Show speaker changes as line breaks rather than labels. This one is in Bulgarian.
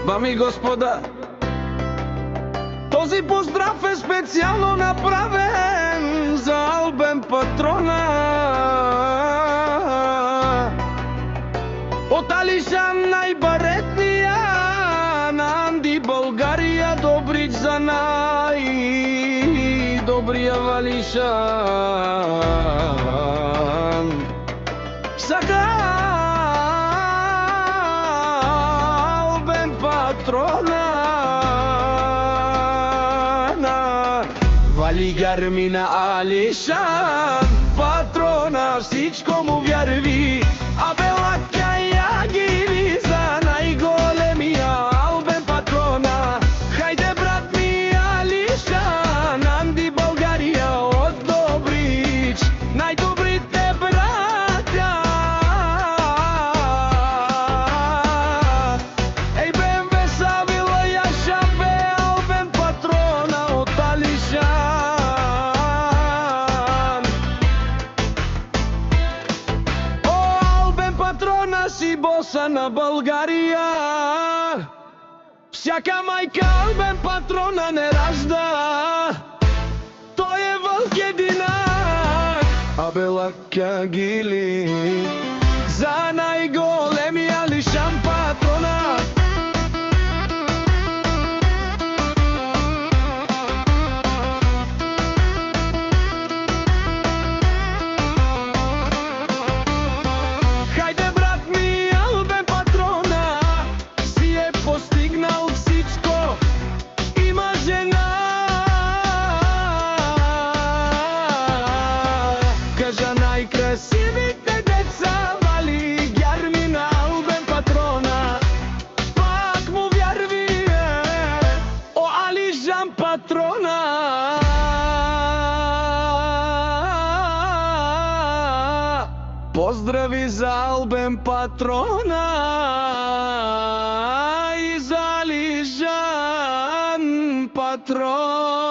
Дами и господа, този поздрав е специално направен за Албен Патрона. От Алишан најбаретнија на Анди Българија, Добрич за најдобрија Валишан. Сака Албен Патрона вали Гермина Алишан. Патрона всичко му вярви, а белака ја гили за најголемија Албен Патрона. Хајде брат ми Алишан, Анди Българија од Добрич, најдобрите братја. Еј БМВ Савила јаша бе Албен Патрона од Алишан. О, Албен Патрона си боса на Българија. Всяка мајка Албен Патрона не ражда, тој е вълк единак, а белака гили за најголеми Алишан Патрона. Хајде брат ми Албен Патрона, си е постигнал всичко, има жена. Кажа најкрасивите деца вали Гермина Албен Патрона. Пак му вярви, о Алишан Патрона. Поздрави за Албен Патрона и за Алишан Патрона.